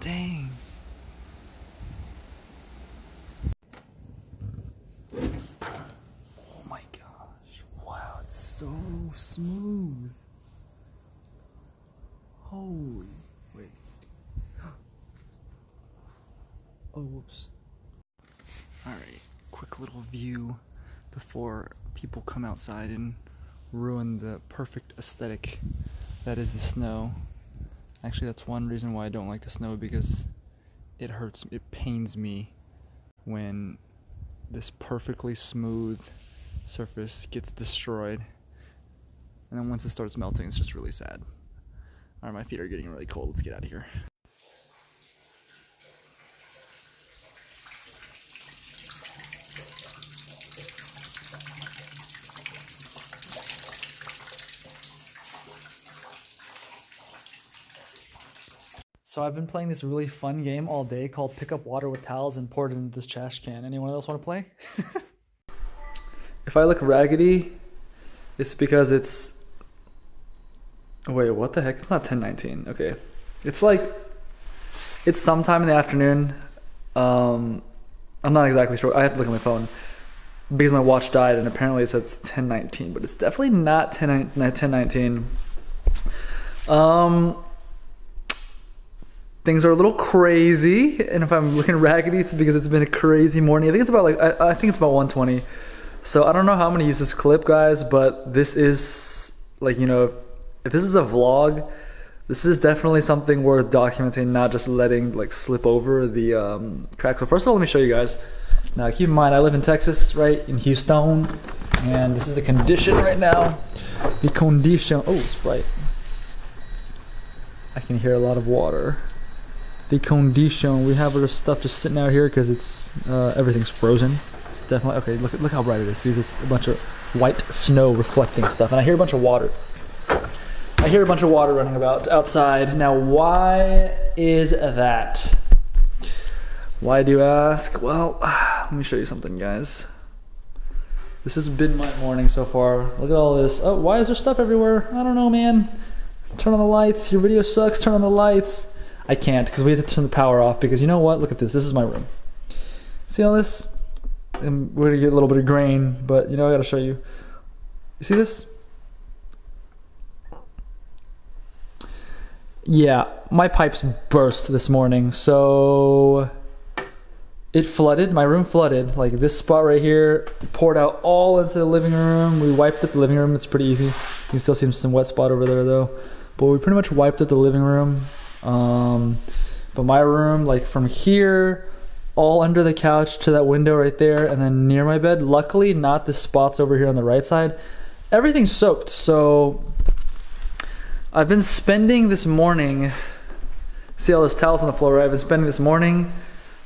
Dang. Oh my gosh. Wow, it's so smooth. Holy. Wait. Oh, whoops. Alright, quick little view before people come outside and ruin the perfect aesthetic that is the snow. Actually, that's one reason why I don't like the snow, because it hurts, it pains me when this perfectly smooth surface gets destroyed. And then once it starts melting, it's just really sad. Alright, my feet are getting really cold. Let's get out of here. So I've been playing this really fun game all day called pick up water with towels and pour it into this trash can. Anyone else want to play? If I look raggedy, it's because it's... Wait, what the heck? It's not 10:19. Okay. It's like... It's sometime in the afternoon. I'm not exactly sure. I have to look at my phone. Because my watch died and apparently it says 10:19. But it's definitely not 10:19. Things are a little crazy, and if I'm looking raggedy, it's because it's been a crazy morning. I think it's about like I think it's about 1:20. So I don't know how I'm gonna use this clip, guys, but this is like, you know, if this is a vlog, this is definitely something worth documenting, not just letting like slip over the crack. So first of all, let me show you guys. Now keep in mind, I live in Texas, right, in Houston, and this is the condition right now. The condition. Oh, it's bright. I can hear a lot of water. The condition. We have our stuff just sitting out here because it's everything's frozen. It's definitely okay. Look how bright it is, because it's a bunch of white snow reflecting stuff, and I hear a bunch of water. I hear a bunch of water running about outside. Now, why is that? Why do you ask? Well, let me show you something, guys. This has been my morning so far. Look at all this. Oh, why is there stuff everywhere? I don't know, man. Turn on the lights. Your video sucks. Turn on the lights. I can't, because we have to turn the power off, because you know what? Look at this. This is my room. See all this? And we're gonna get a little bit of grain, but you know, I gotta show you. You see this? Yeah, my pipes burst this morning, so it flooded. My room flooded. Like this spot right here poured out all into the living room. We wiped up the living room. It's pretty easy. You can still see some wet spot over there though, but we pretty much wiped up the living room. But my room, like from here all under the couch to that window right there, and then near my bed, luckily not the spots over here on the right side, everything's soaked. So I've been spending this morning, see all those towels on the floor, right? I've been spending this morning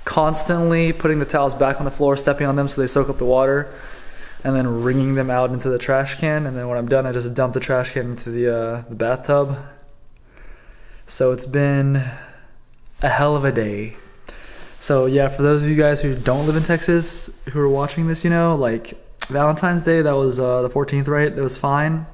constantly putting the towels back on the floor, stepping on them so they soak up the water, and then wringing them out into the trash can. And then when I'm done, I just dump the trash can into the bathtub. So it's been a hell of a day. So yeah, for those of you guys who don't live in Texas who are watching this, you know, like Valentine's Day, that was the 14th, right? That was fine.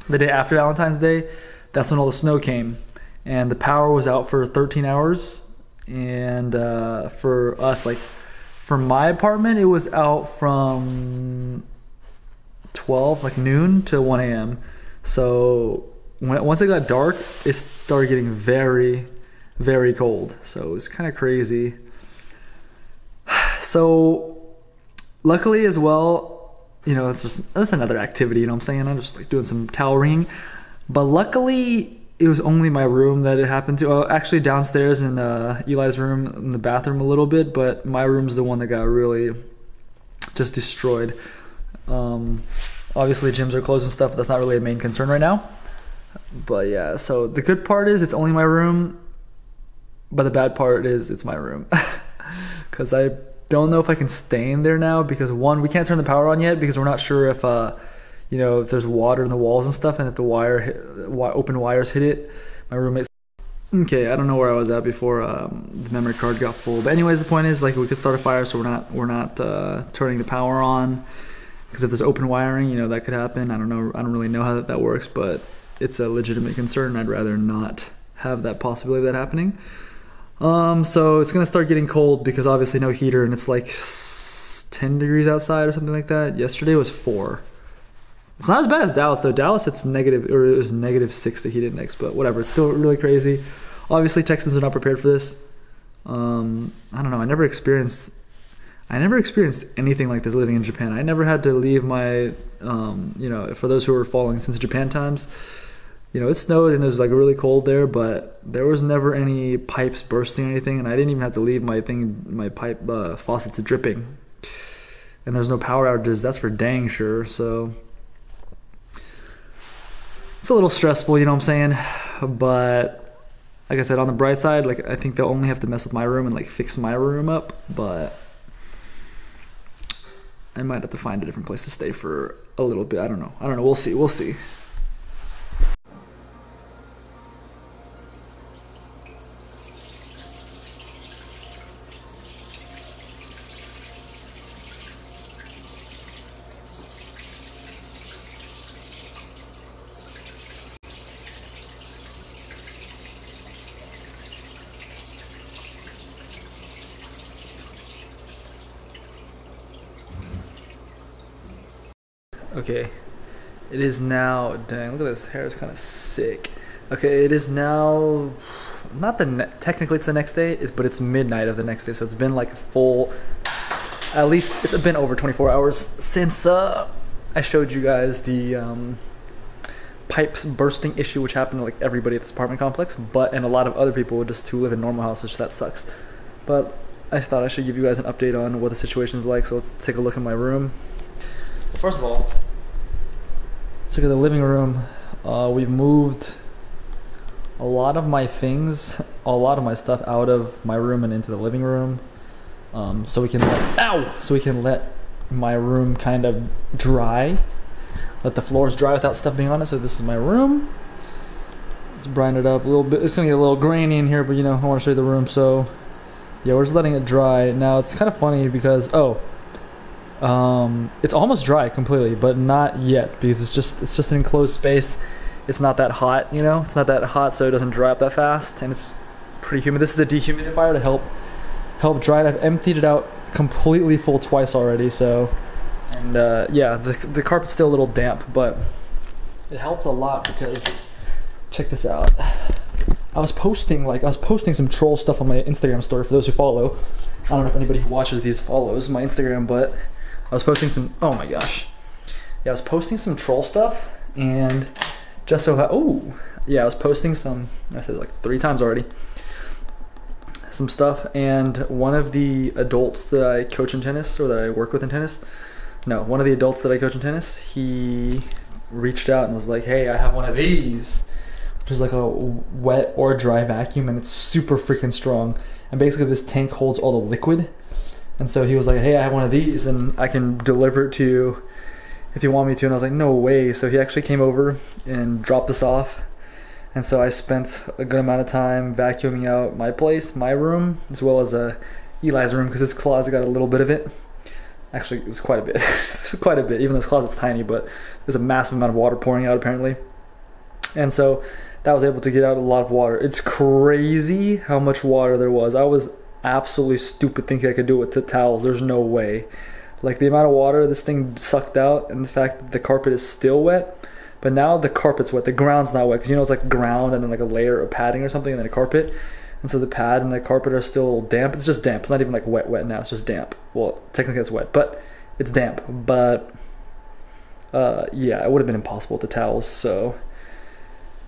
The day after Valentine's Day, that's when all the snow came. And the power was out for 13 hours. And for us, like for my apartment, it was out from 12, like noon to 1 a.m. So once it got dark, it started getting very, very cold. So it was kind of crazy. So luckily as well, you know, that's another activity, you know what I'm saying? I'm just like doing some towel wringing. But luckily it was only my room that it happened to. Actually downstairs in Eli's room, in the bathroom a little bit, but my room's the one that got really just destroyed. Obviously gyms are closed and stuff, but that's not really a main concern right now. But yeah, so the good part is it's only my room, but the bad part is it's my room. Because I don't know if I can stay in there now, because one, we can't turn the power on yet because we're not sure if you know, if there's water in the walls and stuff, and if the open wires hit it. My roommate's okay. I don't know where I was at before the memory card got full. But anyways, the point is like we could start a fire, so we're not turning the power on, because if there's open wiring, you know, that could happen. I don't know. I don't really know how that works, but it's a legitimate concern. I'd rather not have that possibility of that happening. So it's gonna start getting cold because obviously no heater, and it's like 10 degrees outside or something like that. Yesterday was 4. It's not as bad as Dallas though. Dallas, it's negative, or it was -6 the heat index, but whatever. It's still really crazy. Obviously, Texans are not prepared for this. I don't know. I never experienced anything like this living in Japan. I never had to leave my, you know, for those who are following since Japan times, you know, it snowed and it was like really cold there, but there was never any pipes bursting or anything, and I didn't even have to leave my pipe faucets dripping. And there's no power outages. That's for dang sure. So it's a little stressful, you know what I'm saying? But like I said, on the bright side, like I think they'll only have to mess with my room and like fix my room up, but I might have to find a different place to stay for a little bit. I don't know. We'll see. Okay, it is now, dang, look at this, hair is kind of sick. Okay, it is now, not technically it's the next day, but it's midnight of the next day, so it's been like a full, at least it's been over 24 hours since I showed you guys the pipes bursting issue, which happened to like everybody at this apartment complex, and a lot of other people just who live in normal houses, that sucks. But I thought I should give you guys an update on what the situation is like, so let's take a look in my room. First of all, let's look at the living room. We've moved a lot of my things, a lot of my stuff out of my room and into the living room, so we can let my room kind of dry, let the floors dry without stuff being on it. So this is my room. Let's brighten it up a little bit. It's gonna get a little grainy in here, but you know, I want to show you the room. So yeah, we're just letting it dry. Now it's kind of funny because it's almost dry completely, but not yet, because it's just an enclosed space. It's not that hot, you know, it's not that hot, so it doesn't dry up that fast, and it's pretty humid. This is a dehumidifier to help dry it. I've emptied it out completely full twice already, so, and yeah, the carpet's still a little damp, but it helped a lot because, check this out. I was posting some troll stuff on my Instagram story for those who follow. I don't know if anybody who watches these follows my Instagram, but I was posting some, oh my gosh. Yeah, I was posting some troll stuff, and just so, I was posting some, I said like 3 times already, some stuff, and one of the adults that I coach in tennis, or that I work with in tennis, one of the adults that I coach in tennis, he reached out and was like, hey, I have one of these, which is like a wet or dry vacuum, and it's super freaking strong, and basically this tank holds all the liquid. And so he was like, hey, I have one of these and I can deliver it to you if you want me to. And I was like, no way. So he actually came over and dropped this off. And so I spent a good amount of time vacuuming out my place, my room, as well as Eli's room, because his closet got a little bit of it. Actually, it was quite a bit. It's quite a bit, even though his closet's tiny, but there's a massive amount of water pouring out apparently. And so that was able to get out a lot of water. It's crazy how much water there was. I was absolutely stupid thinking I could do it with the towels. There's no way. Like the amount of water this thing sucked out, and the fact that the carpet is still wet, but now the carpet's wet, the ground's not wet, because you know it's like ground and then like a layer of padding or something and then a carpet, and so the pad and the carpet are still damp. It's just damp. It's not even like wet now, it's just damp. Well, technically it's wet, but it's damp. But yeah, it would have been impossible with the towels. So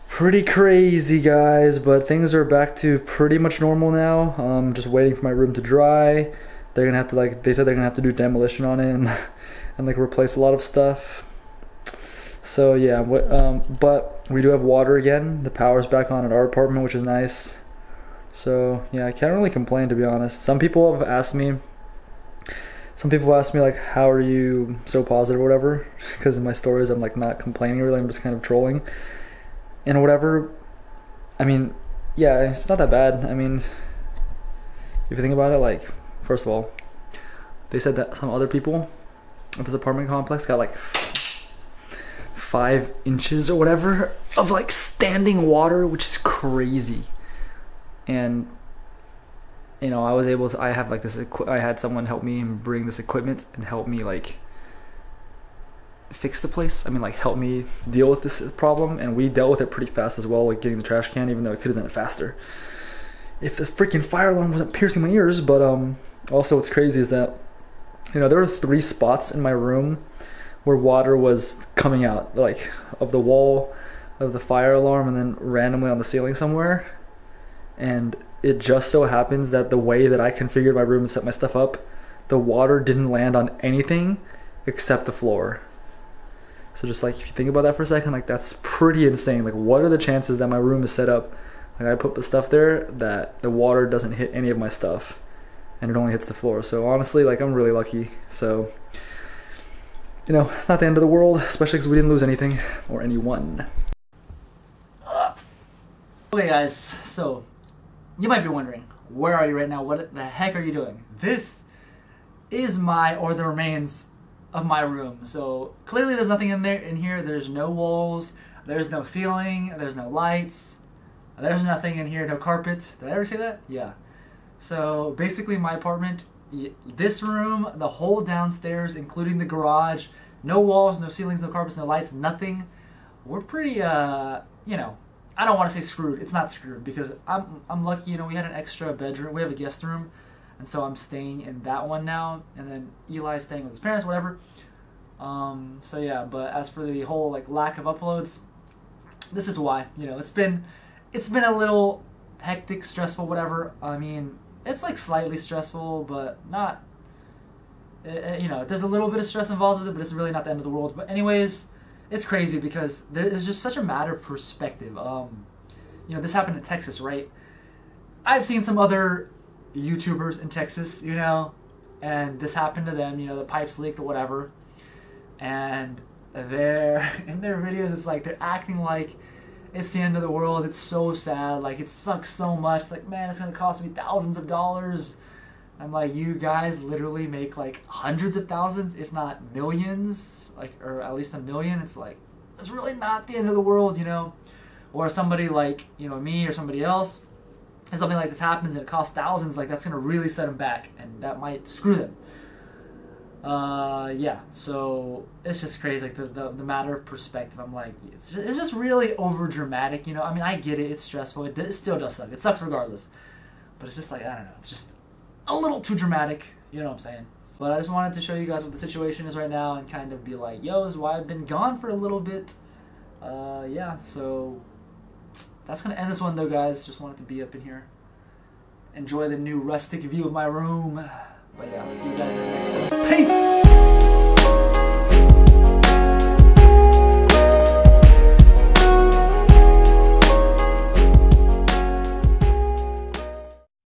pretty crazy, guys, but things are back to pretty much normal now. Just waiting for my room to dry. They're gonna have to, like, they said they're gonna have to do demolition on it and like replace a lot of stuff. So yeah, but we do have water again. The power's back on at our apartment, which is nice. So yeah, I can't really complain, to be honest. Some people have asked me like, how are you so positive or whatever, because in my stories I'm like not complaining really, I'm just kind of trolling and whatever. I mean, yeah, it's not that bad. I mean, if you think about it, like, first of all, they said that some other people at this apartment complex got like 5 inches or whatever of like standing water, which is crazy. And you know, I was able to. I have like this. I had someone help me bring this equipment and help me like fix the place. I mean, like help me deal with this problem, and we dealt with it pretty fast as well, like getting the trash can, even though it could have done it faster if the freaking fire alarm wasn't piercing my ears. But also what's crazy is that, you know, there were 3 spots in my room where water was coming out, like of the wall of the fire alarm and then randomly on the ceiling somewhere. And it just so happens that the way that I configured my room and set my stuff up, the water didn't land on anything except the floor. So just like, if you think about that for a second, like that's pretty insane. Like, what are the chances that my room is set up, like I put the stuff there, that the water doesn't hit any of my stuff and it only hits the floor? So honestly, like, I'm really lucky. So, you know, it's not the end of the world, especially because we didn't lose anything or anyone. Okay guys, so you might be wondering, where are you right now? What the heck are you doing? This is the remains of my room. So clearly there's nothing in here. There's no walls, there's no ceiling, there's no lights, there's nothing in here, no carpet. Did I ever say that? Yeah. So basically my apartment, this room, the whole downstairs, including the garage, no walls, no ceilings, no carpets, no lights, nothing. We're pretty, you know, I don't want to say screwed. It's not screwed because I'm lucky. You know, we had an extra bedroom. We have a guest room, and so I'm staying in that one now. And then Eli's staying with his parents, whatever. So yeah. But as for the whole like lack of uploads, this is why. You know, it's been a little hectic, stressful, whatever. I mean, it's like slightly stressful, but not. You know, there's a little bit of stress involved with it, but it's really not the end of the world. But anyways. It's crazy because there is just such a matter of perspective. You know, this happened in Texas, right? I've seen some other YouTubers in Texas, you know, and this happened to them. You know, the pipes leaked or whatever, and in their videos, it's like they're acting like it's the end of the world. It's so sad. Like, it sucks so much. Like, man, it's gonna cost me thousands of dollars. I'm like, you guys literally make like hundreds of thousands, if not millions, like, or at least $1 million. It's like, it's really not the end of the world, you know? Or somebody like, you know, me or somebody else, if something like this happens and it costs thousands, like, that's gonna really set them back, and that might screw them. Yeah, so it's just crazy, like the matter of perspective. I'm like, it's just really over dramatic, you know? I mean, I get it, it's stressful, it still does suck, it sucks regardless, but it's just like, I don't know, it's just a little too dramatic, you know what I'm saying? But I just wanted to show you guys what the situation is right now and kind of be like, yo, this is why I've been gone for a little bit. Yeah, so that's gonna end this one though, guys. Just wanted to be up in here, enjoy the new rustic view of my room. But yeah, I'll see you guys in the next one. Peace!